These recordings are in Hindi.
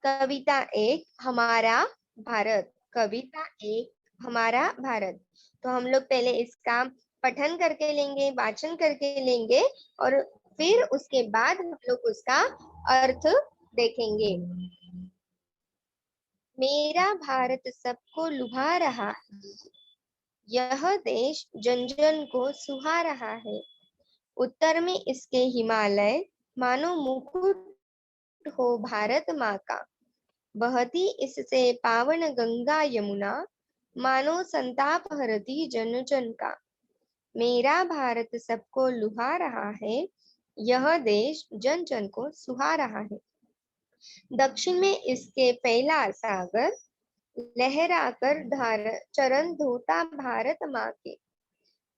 कविता एक हमारा भारत। कविता एक हमारा भारत। तो हम लोग पहले इसका पठन करके लेंगे, वाचन करके लेंगे और फिर उसके बाद हम लोग उसका अर्थ देखेंगे। मेरा भारत सबको लुभा रहा है, यह देश जन जन को सुहा रहा है। उत्तर में इसके हिमालय, मानो मुकुट हो भारत माँ का। बहती इससे पावन गंगा यमुना, मानो संताप हरती जन जन का। मेरा भारत सबको लुभा रहा है, यह देश जन जन को सुहा रहा है। दक्षिण में इसके फैला सागर, लहराकर धार चरण धोता भारत माँ के।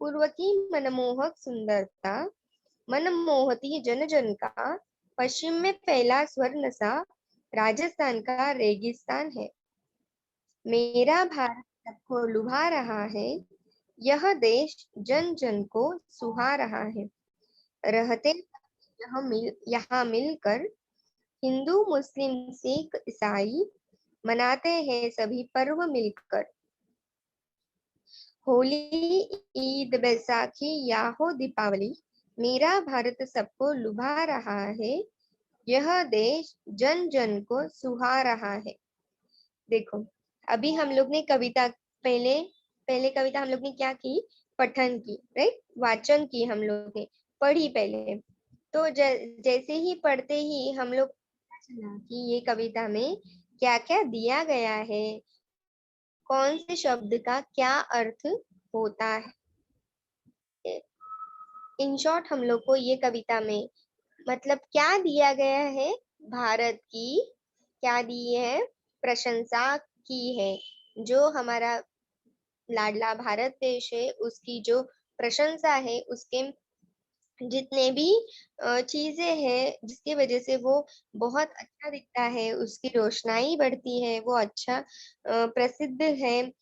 पूर्व की मनमोहक सुंदरता, मन मोहती जन जन का। पश्चिम में फैला स्वर्ण सा, राजस्थान का रेगिस्तान है। मेरा भारत सबको लुभा रहा है, यह देश जन जन को सुहा रहा है। रहते यहाँ मिलकर हिंदू मुस्लिम सिख ईसाई मनाते हैं सभी पर्व मिलकर। होली, ईद, बैसाखी या हो दीपावली, मेरा भारत सबको लुभा रहा है, यह देश जन जन को सुहा रहा है। देखो, अभी हम लोग ने कविता पहले पहले कविता हम लोग ने क्या की, पठन की, राइट, वाचन की, हम लोग ने पढ़ी पहले। तो जैसे ही पढ़ते ही हम लोग चला कि ये कविता में क्या क्या दिया गया है, कौन से शब्द का क्या अर्थ होता है। इन शॉर्ट हम लोग को ये कविता में मतलब क्या दिया गया है, भारत की क्या दी है, प्रशंसा की है। जो हमारा लाडला भारत देश है उसकी जो प्रशंसा है, उसके जितने भी चीजें हैं जिसकी वजह से वो बहुत अच्छा दिखता है, उसकी रोशनाई बढ़ती है, वो अच्छा प्रसिद्ध है,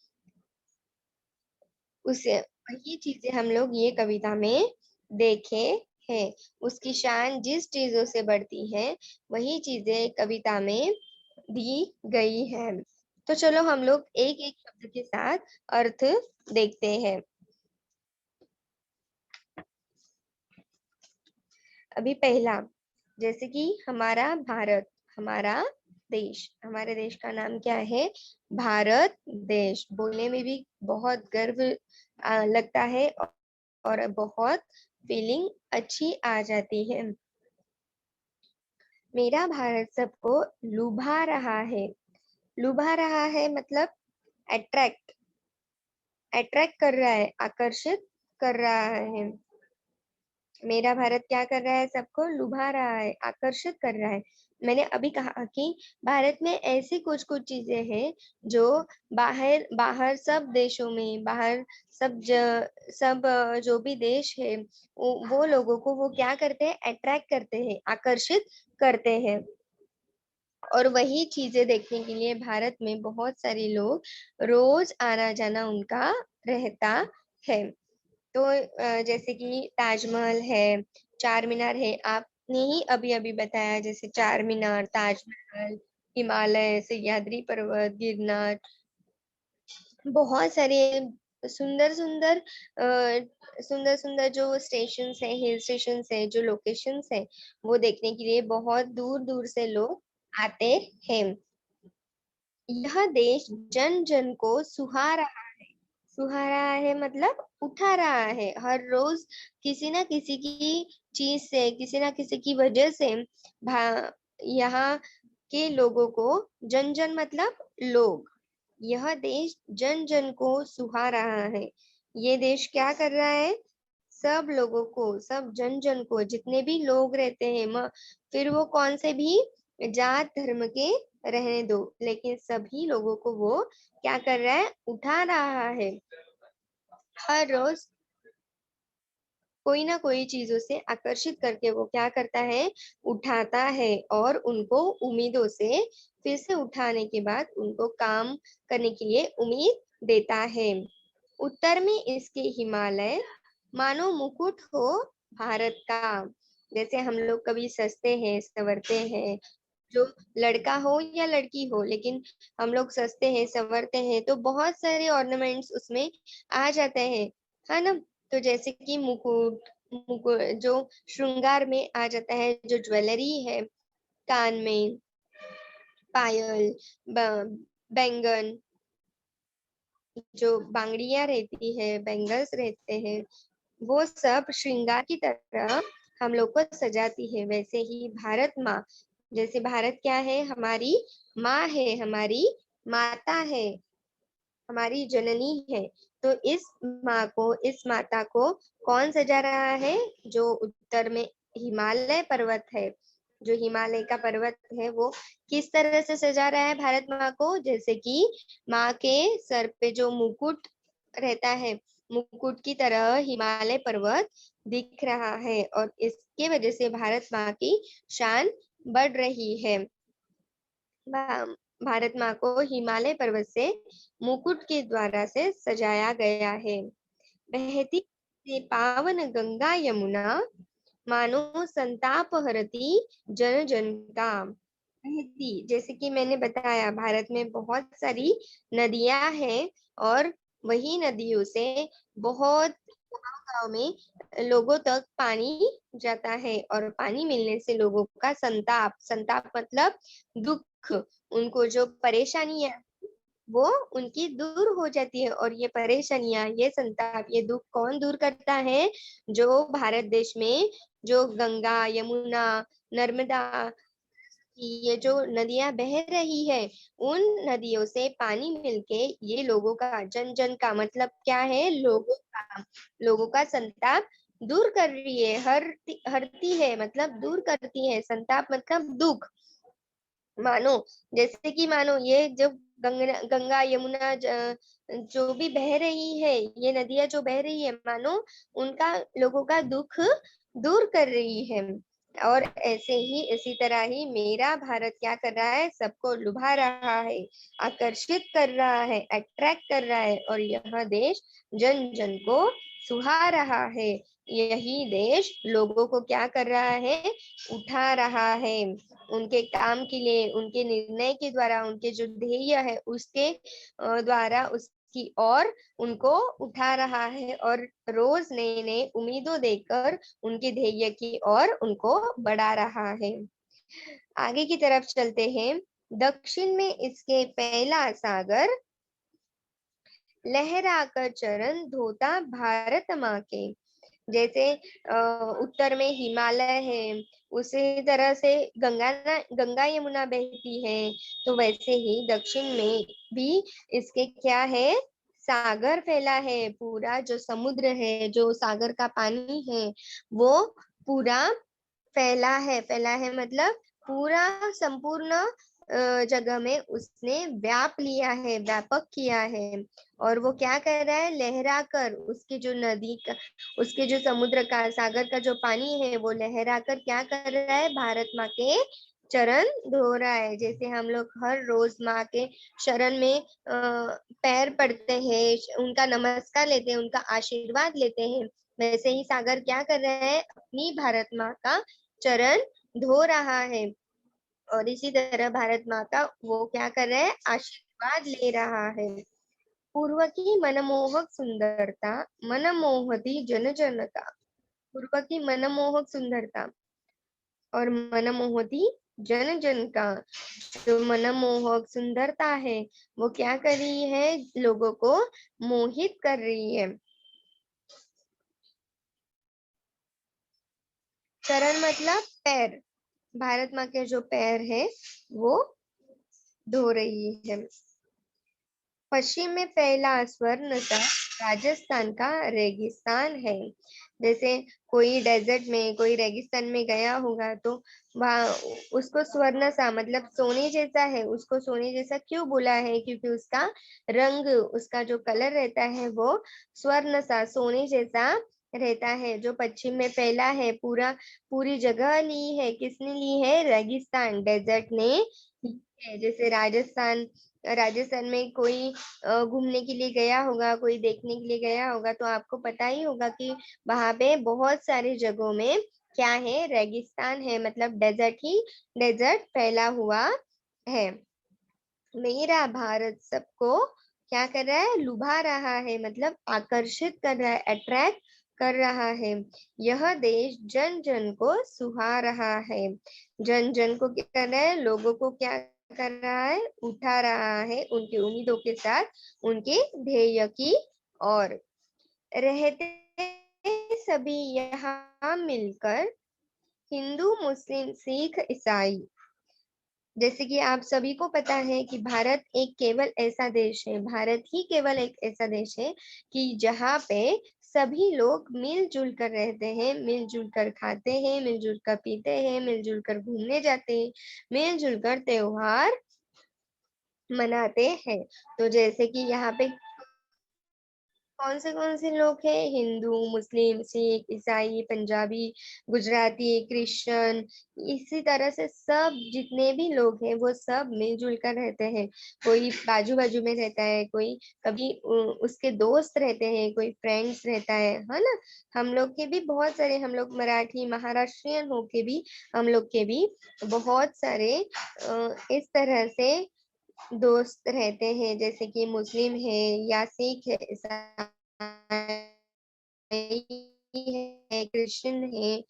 उसे वही चीजें हम लोग ये कविता में देखे हैं। उसकी शान जिस चीजों से बढ़ती है वही चीजें कविता में दी गई है। तो चलो हम लोग एक एक शब्द के साथ अर्थ देखते हैं। अभी पहला, जैसे कि हमारा भारत, हमारा देश, हमारे देश का नाम क्या है, भारत देश। बोलने में भी बहुत गर्व लगता है और बहुत फीलिंग अच्छी आ जाती है। मेरा भारत सबको लुभा रहा है। लुभा रहा है मतलब अट्रैक्ट, अट्रैक्ट कर रहा है, आकर्षित कर रहा है। मेरा भारत क्या कर रहा है, सबको लुभा रहा है, आकर्षित कर रहा है। मैंने अभी कहा कि भारत में ऐसी कुछ कुछ चीजें हैं जो बाहर बाहर सब देशों में, बाहर सब जो भी देश है वो लोगों को वो क्या करते हैं, अट्रैक्ट करते हैं, आकर्षित करते हैं। और वही चीजें देखने के लिए भारत में बहुत सारे लोग रोज आना जाना उनका रहता है। तो जैसे कि ताजमहल है, चार मीनार है, आपने ही अभी अभी बताया, जैसे चार मीनार, ताजमहल, हिमालय, सह्याद्री पर्वत, गिरनार, बहुत सारे सुंदर सुंदर सुंदर सुंदर जो स्टेशंस है, हिल स्टेशंस है, जो लोकेशंस है, वो देखने के लिए बहुत दूर दूर से लोग आते हैं। यह देश जन जन को सुहा रहा है। सुहा रहा है मतलब उठा रहा है, हर रोज किसी ना किसी की चीज से, किसी ना किसी की वजह से यहाँ के लोगों को, जन जन मतलब लोग, यह देश जन जन को सुहा रहा है। ये देश क्या कर रहा है, सब लोगों को, सब जन जन को, जितने भी लोग रहते हैं फिर वो कौन से भी जात धर्म के रहने दो, लेकिन सभी लोगों को वो क्या कर रहा है, उठा रहा है। हर रोज कोई ना कोई चीजों से आकर्षित करके वो क्या करता है, उठाता है, और उनको उम्मीदों से फिर से उठाने के बाद उनको काम करने के लिए उम्मीद देता है। उत्तर में इसके हिमालय, मानो मुकुट हो भारत का। जैसे हम लोग कभी सजते हैं, संवरते हैं, जो लड़का हो या लड़की हो, लेकिन हम लोग सजते हैं संवरते हैं तो बहुत सारे ऑर्नामेंट्स उसमें आ जाते हैं, है ना। तो जैसे कि मुकुट, मुकुट जो श्रृंगार में आ जाता है, जो ज्वेलरी है, कान में पायल, बैंगन, जो बांगड़ियां रहती है, बैंगल्स रहते हैं, वो सब श्रृंगार की तरह हम लोग को सजाती है। वैसे ही भारत माँ, जैसे भारत क्या है, हमारी माँ है, हमारी माता है, हमारी जननी है। तो इस माँ को, इस माता को कौन सजा रहा है? जो उत्तर में हिमालय पर्वत है, जो हिमालय का पर्वत है, वो किस तरह से सजा रहा है भारत माँ को? जैसे कि माँ के सर पे जो मुकुट रहता है, मुकुट की तरह हिमालय पर्वत दिख रहा है, और इसके वजह से भारत माँ की शान बढ़ रही है। भारत माँ को हिमालय पर्वत से मुकुट के द्वारा से सजाया गया है। बहती से पावन गंगा यमुना, मानो संताप हरती जन जन का। बहती, जैसे कि मैंने बताया, भारत में बहुत सारी नदियां हैं, और वही नदियों से बहुत गांव में लोगों तक पानी जाता है, और पानी मिलने से लोगों का संताप, संताप मतलब दुख, उनको जो परेशानियां, वो उनकी दूर हो जाती है। और ये परेशानियां, ये संताप, ये दुख कौन दूर करता है? जो भारत देश में जो गंगा, यमुना, नर्मदा की ये जो नदियां बह रही है, उन नदियों से पानी मिलके ये लोगों का, जन जन का मतलब क्या है? लोगों का संताप दूर कर रही है, हरती हरती है मतलब दूर करती है, संताप मतलब दुख। मानो, जैसे कि मानो ये जब गंगा यमुना जो भी बह रही है, ये नदियां जो बह रही है, मानो उनका, लोगों का दुख दूर कर रही है। और ऐसे ही, इसी तरह ही मेरा भारत क्या कर रहा है? सबको लुभा रहा है, आकर्षित कर रहा है, अट्रैक्ट कर रहा है, और यह देश जन जन को सुहा रहा है। यही देश लोगों को क्या कर रहा है? उठा रहा है, उनके काम के लिए, उनके निर्णय के द्वारा, उनके जो ध्येय है उसके द्वारा, उसकी ओर उनको उठा रहा है, और रोज नए नए उम्मीदों देकर उनके ध्येय की ओर उनको बढ़ा रहा है। आगे की तरफ चलते हैं। दक्षिण में इसके पहला सागर, लहराकर चरण धोता भारत माँ के। जैसे उत्तर में हिमालय है, उसी तरह से गंगा यमुना बहती है, तो वैसे ही दक्षिण में भी इसके क्या है? सागर फैला है। पूरा जो समुद्र है, जो सागर का पानी है, वो पूरा फैला है। फैला है मतलब पूरा संपूर्ण जगह में उसने व्याप लिया है, व्यापक किया है। और वो क्या कर रहा है? लहरा कर, उसकी जो नदी का, उसके जो समुद्र का, सागर का जो पानी है, वो लहरा कर क्या कर रहा है? भारत माँ के चरण धो रहा है। जैसे हम लोग हर रोज माँ के शरण में पैर पड़ते हैं, उनका नमस्कार लेते हैं, उनका आशीर्वाद लेते हैं, वैसे ही सागर क्या कर रहा है? अपनी भारत माँ का चरण धो रहा है। और इसी तरह भारत माँ का वो क्या कर रहा है? आशीर्वाद ले रहा है। पूर्व की मनमोहक सुंदरता, मनमोहती जन जन का। पूर्व की मनमोहक सुंदरता और मनमोहती जन जन का, जो मनमोहक सुंदरता है, वो क्या कर रही है? लोगों को मोहित कर रही है। चरण मतलब पैर, भारत माँ के जो पैर है, वो धो रही है। पश्चिम में फैला स्वर्ण सा राजस्थान का रेगिस्तान है। जैसे कोई डेजर्ट में, कोई रेगिस्तान में गया होगा, तो वहाँ उसको स्वर्ण सा मतलब सोने जैसा है। उसको सोने जैसा क्यों बोला है? क्योंकि उसका रंग, उसका जो कलर रहता है, वो स्वर्ण सा, सोने जैसा रहता है। जो पश्चिम में फैला है, पूरा, पूरी जगह ली है, किसने ली है? रेगिस्तान, डेजर्ट ने ली है। जैसे राजस्थान, राजस्थान में कोई घूमने के लिए गया होगा, कोई देखने के लिए गया होगा, तो आपको पता ही होगा कि वहां पे बहुत सारी जगहों में क्या है? रेगिस्तान है, मतलब डेजर्ट ही डेजर्ट फैला हुआ है। मेरा भारत सबको क्या कर रहा है? लुभा रहा है, मतलब आकर्षित कर रहा है, अट्रैक्ट कर रहा है। यह देश जन जन को सुहा रहा है। जन जन को क्या कर रहा है? लोगों को क्या कर रहा है? उठा रहा है उनकी उम्मीदों के साथ, उनके ध्येय की ओर। रहते सभी यहाँ मिलकर, हिंदू मुस्लिम सिख ईसाई। जैसे कि आप सभी को पता है कि भारत एक केवल ऐसा देश है, भारत ही केवल एक ऐसा देश है कि जहाँ पे सभी लोग मिलजुल कर रहते हैं, मिलजुल कर खाते हैं, मिलजुल कर पीते हैं, मिलजुल कर घूमने जाते हैं, मिलजुल कर त्योहार मनाते हैं। तो जैसे कि यहाँ पे कौन से लोग हैं? हिंदू, मुस्लिम, सिख, ईसाई, पंजाबी, गुजराती, क्रिश्चियन, इसी तरह से सब जितने भी लोग हैं वो सब मिलजुल कर रहते हैं। कोई बाजू बाजू में रहता है, कोई कभी उसके दोस्त रहते हैं, कोई फ्रेंड्स रहता है ना। हम लोग के भी बहुत सारे, हम लोग मराठी महाराष्ट्रियन हो के भी हम लोग के भी बहुत सारे इस तरह से दोस्त रहते हैं। जैसे कि मुस्लिम है या सिख है, है, क्रिश्चियन है,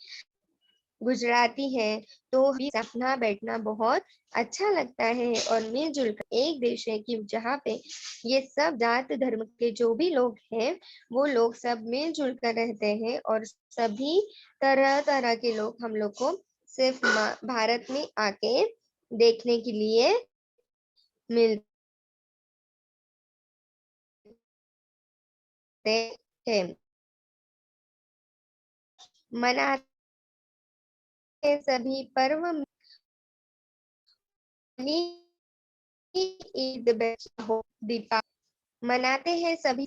गुजराती है। तो भी अपना बैठना बहुत अच्छा लगता है, और मिलजुल कर एक देश है कि जहाँ पे ये सब जात धर्म के जो भी लोग हैं वो लोग सब मिलजुल कर रहते हैं, और सभी तरह तरह के लोग हम लोग को सिर्फ भारत में आके देखने के लिए मिलते हैं। मनाते हैं सभी पर्व, ईद, हो, दीपावली, मनाते हैं सभी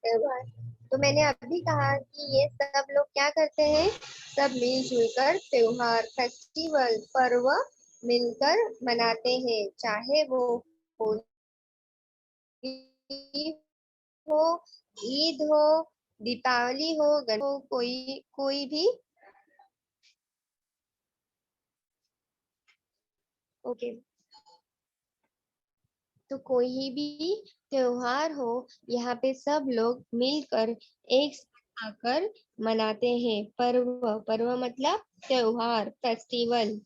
त्योहार। तो मैंने अभी कहा कि ये सब लोग क्या करते हैं? सब मिलजुल कर त्योहार, फेस्टिवल, पर्व मिलकर मनाते हैं, चाहे वो होली हो, ईद हो, दीपावली हो, गणेश हो, कोई कोई भी। ओके, तो कोई भी त्योहार हो, यहाँ पे सब लोग मिलकर एक साथ आकर मनाते हैं। पर्व, पर्व मतलब त्योहार, फेस्टिवल।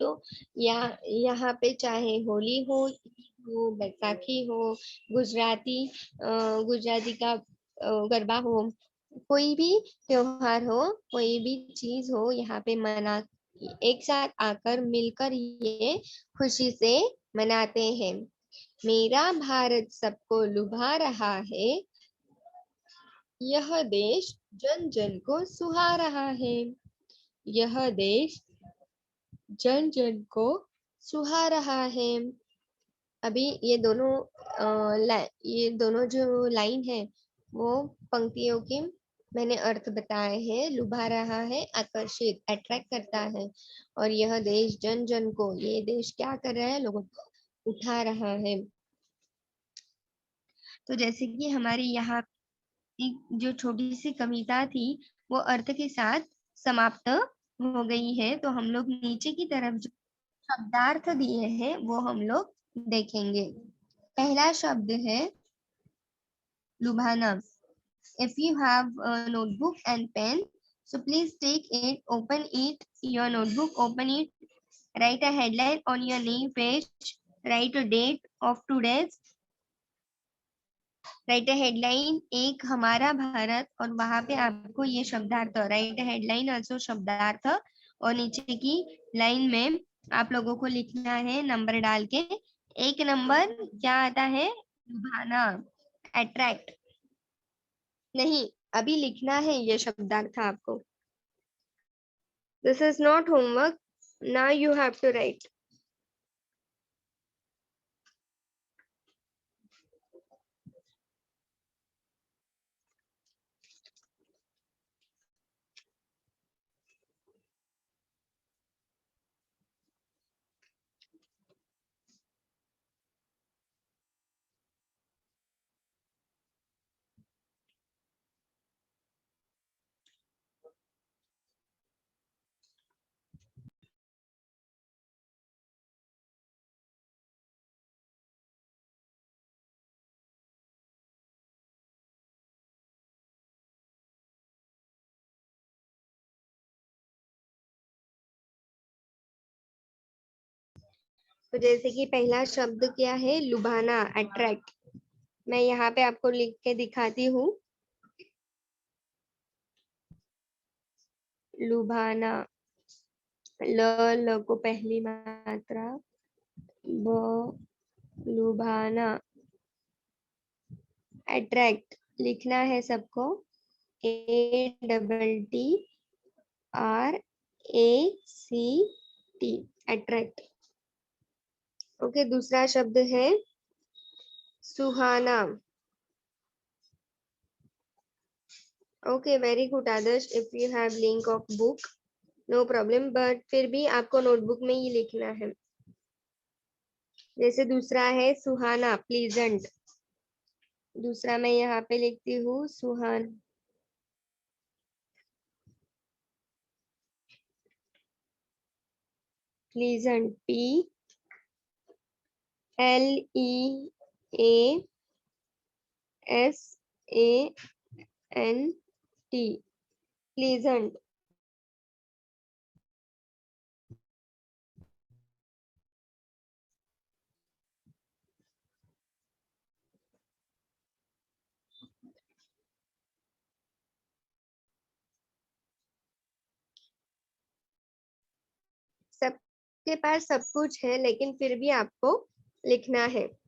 तो यहाँ पे चाहे होली हो, ईद हो, बैसाखी हो, गुजराती गुजराती का गरबा हो, कोई भी त्योहार हो, कोई भी चीज हो, यहाँ पे मना एक साथ आकर मिलकर ये खुशी से मनाते हैं। मेरा भारत सबको लुभा रहा है, यह देश जन जन को सुहा रहा है। यह देश जन जन को सुहा रहा है। अभी ये दोनों ये दोनों जो लाइन है वो पंक्तियों के मैंने अर्थ बताए हैं। लुभा रहा है, आकर्षित, अट्रैक्ट करता है। और यह देश जन जन को, ये देश क्या कर रहा है? लोगों को उठा रहा है। तो जैसे कि हमारी यहाँ एक जो छोटी सी कविता थी वो अर्थ के साथ समाप्त हो गई है। तो हम लोग नीचे की तरफ जो शब्दार्थ दिए हैं वो हम लोग देखेंगे। पहला शब्द है लुभाना। If you have a notebook and pen, so please take it, open it, your notebook, open it, write a headline on your name page, write a date of today's, right a headline एक हमारा भारत, और वहां पे आपको ये शब्दार्थ, राइट अ हेडलाइन ऑल्सो शब्दार्थ, और नीचे की लाइन में आप लोगों को लिखना है नंबर डाल के। एक नंबर क्या आता है? लुभाना, अट्रैक्ट। नहीं, अभी लिखना है ये शब्दार्थ आपको। This is not homework, now you have to write. तो जैसे कि पहला शब्द क्या है, लुभाना, अट्रैक्ट। मैं यहाँ पे आपको लिख के दिखाती हूँ। लुभाना, ल को पहली मात्रा, ब, लुभाना। अट्रैक्ट लिखना है सबको, ATTRACT, अट्रैक्ट। ओके, दूसरा शब्द है सुहाना। Okay, very good Adarsh. If you have link of book, no problem, but फिर भी आपको नोटबुक में ही लिखना है। जैसे दूसरा है सुहाना, प्लीजेंट। दूसरा मैं यहाँ पे लिखती हूँ सुहान, प्लीजेंट, PLEASANT, प्लीजेंट। सबके पास सब कुछ है, लेकिन फिर भी आपको लिखना है।